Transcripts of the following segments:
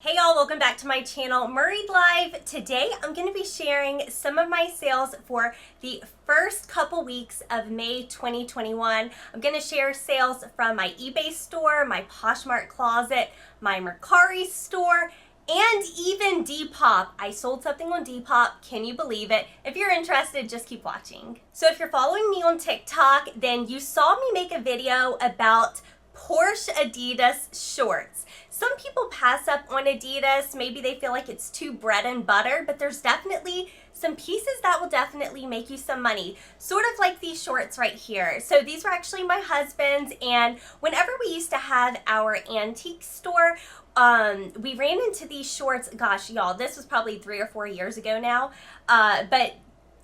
Hey y'all, welcome back to my channel, Murrayed Live. Today I'm going to be sharing some of my sales for the first couple weeks of May 2021. I'm going to share sales from my eBay store, my Poshmark Closet, my Mercari store, and even Depop. I sold something on Depop. Can you believe it? If you're interested, just keep watching. So if you're following me on TikTok, then you saw me make a video about Porsche Adidas shorts. Some people pass up on Adidas. Maybe they feel like it's too bread and butter, but there's definitely some pieces that will definitely make you some money. Sort of like these shorts right here. So these were actually my husband's, and whenever we used to have our antique store, we ran into these shorts. Gosh, y'all, this was probably 3 or 4 years ago now, but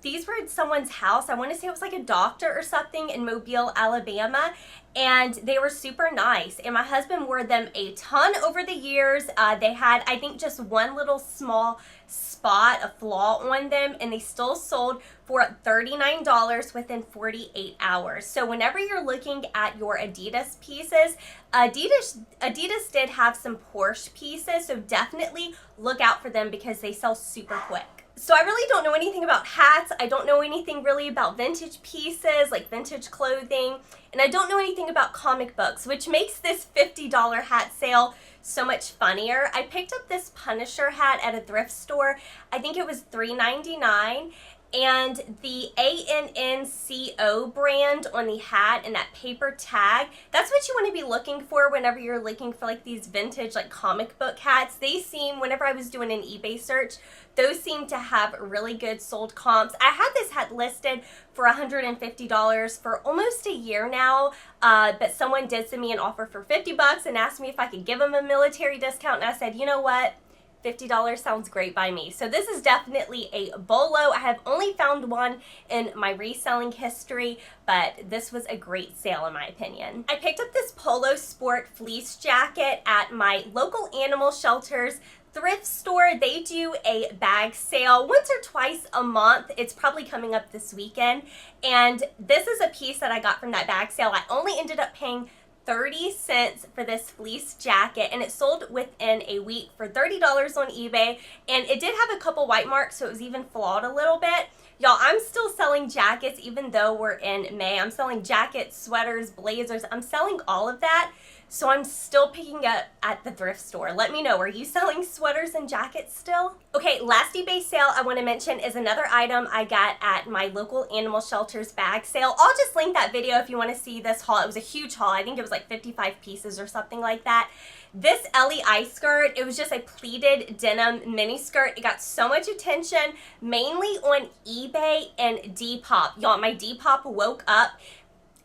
these were at someone's house. I want to say it was like a doctor or something in Mobile, Alabama, and they were super nice. And my husband wore them a ton over the years. They had, I think, just one little small spot, a flaw on them, and they still sold for $39 within 48 hours. So whenever you're looking at your Adidas pieces, Adidas did have some Porsche pieces, so definitely look out for them because they sell super quick. So I really don't know anything about hats. I don't know anything really about vintage pieces, like vintage clothing, and I don't know anything about comic books, which makes this $50 hat sale so much funnier. I picked up this Punisher hat at a thrift store. I think it was $3.99. And the ANNCO brand on the hat and that paper tag, that's what you want to be looking for whenever you're looking for like these vintage like comic book hats. They seem, whenever I was doing an eBay search, those seem to have really good sold comps. I had this hat listed for $150 for almost a year now, but someone did send me an offer for 50 bucks and asked me if I could give them a military discount, and I said, you know what? $50 sounds great by me. So this is definitely a bolo. I have only found one in my reselling history, but this was a great sale in my opinion. I picked up this Polo Sport fleece jacket at my local animal shelter's thrift store. They do a bag sale once or twice a month. It's probably coming up this weekend. And this is a piece that I got from that bag sale. I only ended up paying 30 cents for this fleece jacket, and it sold within a week for $30 on eBay, and it did have a couple white marks, so it was even flawed a little bit. Y'all, I'm still selling jackets even though we're in May. I'm selling jackets, sweaters, blazers. I'm selling all of that. So I'm still picking up at the thrift store. Let me know, are you selling sweaters and jackets still? Okay, last eBay sale I want to mention is another item I got at my local animal shelter's bag sale. I'll just link that video if you want to see this haul. It was a huge haul. I think it was like 55 pieces or something like that. This LEI skirt, it was just a pleated denim mini skirt. It got so much attention, mainly on eBay and Depop. Y'all, my Depop woke up.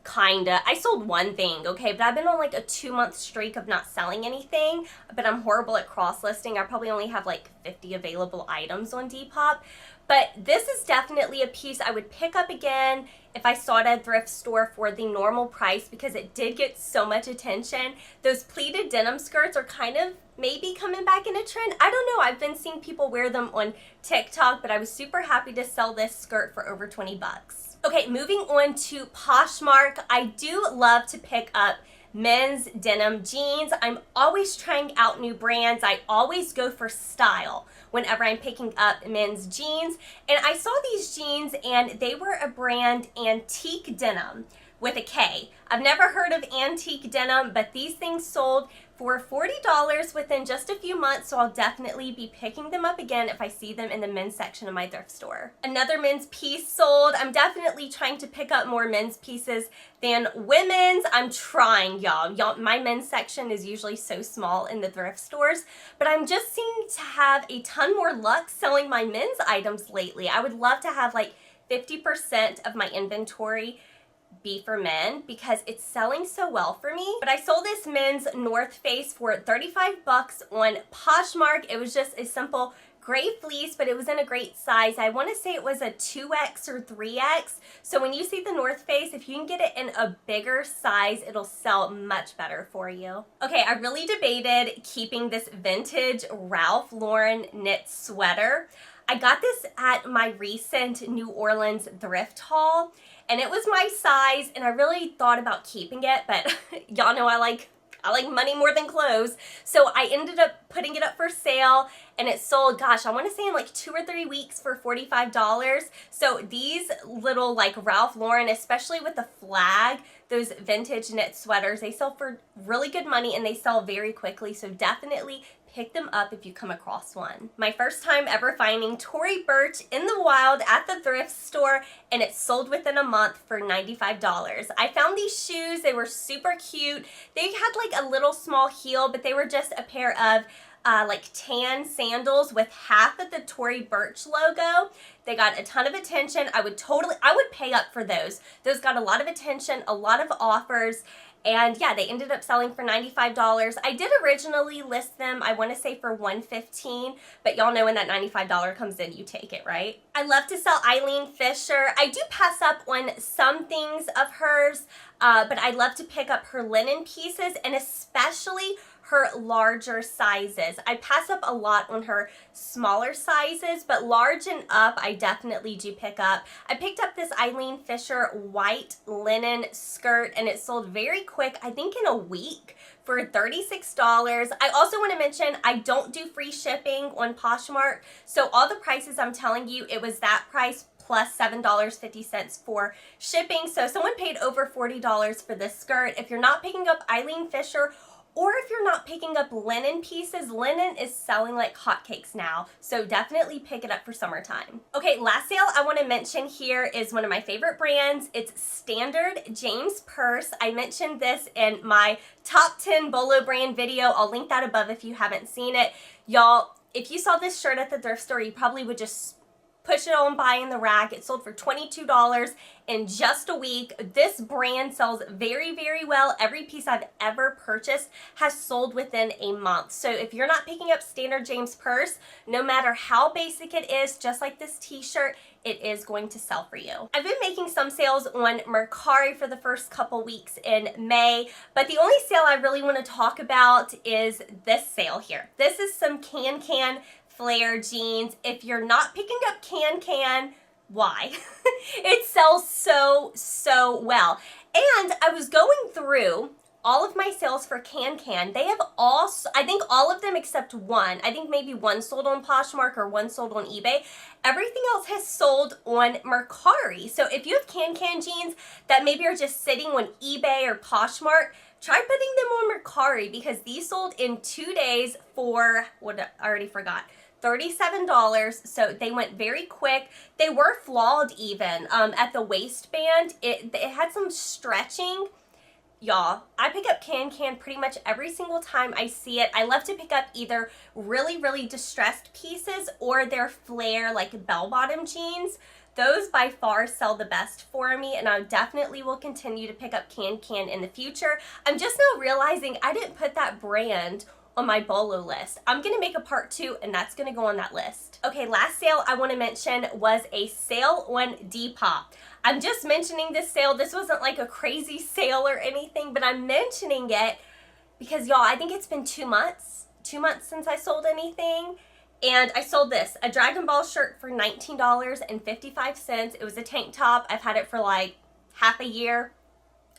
Kinda. I sold one thing, okay, but I've been on like a 2-month streak of not selling anything, but I'm horrible at cross-listing. I probably only have like 50 available items on Depop, but this is definitely a piece I would pick up again if I saw it at a thrift store for the normal price because it did get so much attention. Those pleated denim skirts are kind of maybe coming back in a trend. I don't know. I've been seeing people wear them on TikTok, but I was super happy to sell this skirt for over 20 bucks. Okay, moving on to Poshmark. I do love to pick up men's denim jeans. I'm always trying out new brands. I always go for style whenever I'm picking up men's jeans. And I saw these jeans and they were a brand Antique Denim with a K. I've never heard of Antique Denim, but these things sold for $40 within just a few months, so I'll definitely be picking them up again if I see them in the men's section of my thrift store. Another men's piece sold. I'm definitely trying to pick up more men's pieces than women's. I'm trying, y'all. My men's section is usually so small in the thrift stores, but I'm just seeming to have a ton more luck selling my men's items lately. I would love to have like 50% of my inventory be for men because it's selling so well for me. But I sold this men's North Face for 35 bucks on Poshmark. It was just a simple gray fleece, but it was in a great size. I want to say it was a 2X or 3X. So when you see the North Face, if you can get it in a bigger size, it'll sell much better for you. Okay, I really debated keeping this vintage Ralph Lauren knit sweater. I got this at my recent New Orleans thrift haul, and it was my size, and I really thought about keeping it, but y'all know I like I like money more than clothes. So I ended up putting it up for sale, and it sold, gosh, I want to say in like 2 or 3 weeks for $45. So these little like Ralph Lauren, especially with the flag, those vintage knit sweaters, they sell for really good money and they sell very quickly. So definitely pick them up if you come across one. My first time ever finding Tory Burch in the wild at the thrift store, and it sold within a month for $95. I found these shoes. They were super cute. They had like a little small heel, but they were just a pair of like tan sandals with half of the Tory Burch logo. They got a ton of attention. I would pay up for those. Those got a lot of attention, a lot of offers. And yeah, they ended up selling for $95. I did originally list them, I want to say for $115, but y'all know when that $95 comes in, you take it, right? I love to sell Eileen Fisher. I do pass up on some things of hers, but I love to pick up her linen pieces, and especially her larger sizes. I pass up a lot on her smaller sizes, but large and up, I definitely do pick up. I picked up this Eileen Fisher white linen skirt, and it sold very quick, I think in a week, for $36. I also want to mention I don't do free shipping on Poshmark, so all the prices I'm telling you, it was that price plus $7.50 for shipping. So someone paid over $40 for this skirt. If you're not picking up Eileen Fisher, or if you're not picking up linen pieces, linen is selling like hotcakes now, so definitely pick it up for summertime. Okay, last sale I want to mention here is one of my favorite brands. It's Standard James Purse. I mentioned this in my top 10 Bolo brand video. I'll link that above if you haven't seen it. Y'all, if you saw this shirt at the thrift store, you probably would just push it on by in the rack. It sold for $22 in just a week. This brand sells very, very well. Every piece I've ever purchased has sold within a month. So if you're not picking up Standard James Purse, no matter how basic it is, just like this t-shirt, it is going to sell for you. I've been making some sales on Mercari for the first couple weeks in May, but the only sale I really want to talk about is this sale here. This is some Can flare jeans. If you're not picking up Can, why? It sells so well. And I was going through all of my sales for Can. They have all, I think all of them except one. I think maybe one sold on Poshmark or one sold on eBay. Everything else has sold on Mercari. So if you have Can jeans that maybe are just sitting on eBay or Poshmark, try putting them on Mercari, because these sold in 2 days for, what I already forgot, $37. So they went very quick. They were flawed even at the waistband. It had some stretching. Y'all, I pick up Can pretty much every single time I see it. I love to pick up either really distressed pieces or their flare like bell-bottom jeans. Those by far sell the best for me, and I definitely will continue to pick up Can in the future. I'm just now realizing I didn't put that brand on my Bolo list. I'm gonna make a part 2, and that's gonna go on that list. Okay, last sale I want to mention was a sale on Depop. I'm just mentioning this sale. This wasn't like a crazy sale or anything, but I'm mentioning it because y'all, I think it's been 2 months since I sold anything. And I sold this, a Dragon Ball shirt for $19.55. It was a tank top. I've had it for like half a year.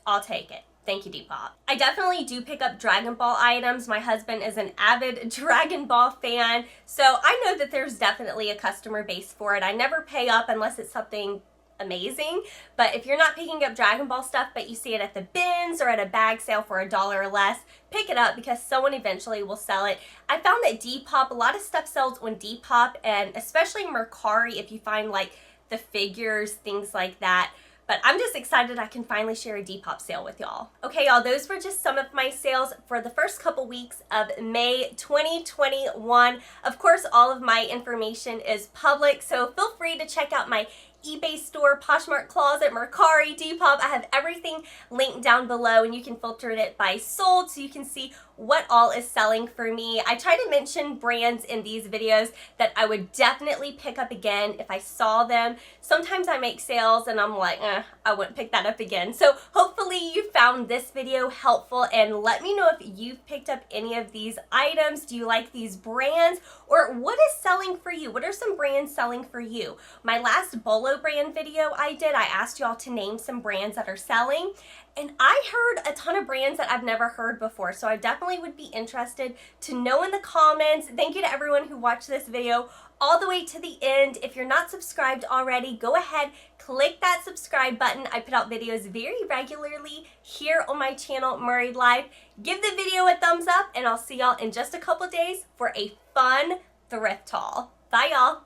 I'll take it. Thank you, Depop. I definitely do pick up Dragon Ball items. My husband is an avid Dragon Ball fan, so I know that there's definitely a customer base for it. I never pay up unless it's something amazing, but if you're not picking up Dragon Ball stuff but you see it at the bins or at a bag sale for $1 or less, pick it up because someone eventually will sell it. I found that Depop, a lot of stuff sells on Depop, and especially Mercari if you find like the figures, things like that. But I'm just excited I can finally share a Depop sale with y'all. Okay, y'all, those were just some of my sales for the first couple weeks of May 2021. Of course, all of my information is public, so feel free to check out my eBay store, Poshmark Closet, Mercari, Depop. I have everything linked down below, and you can filter it by sold so you can see what all is selling for me. I try to mention brands in these videos that I would definitely pick up again if I saw them. Sometimes I make sales and I'm like, I wouldn't pick that up again. So hopefully you found this video helpful, and let me know if you've picked up any of these items. Do you like these brands, or what is selling for you? What are some brands selling for you? My last Bolo brand video I did, I asked y'all to name some brands that are selling, And I heard a ton of brands that I've never heard before, so I definitely would be interested to know in the comments. Thank you to everyone who watched this video all the way to the end. If you're not subscribed already, go ahead, click that subscribe button. I put out videos very regularly here on my channel, Murrayed Life. Give the video a thumbs up, and I'll see y'all in just a couple days for a fun thrift haul. Bye, y'all.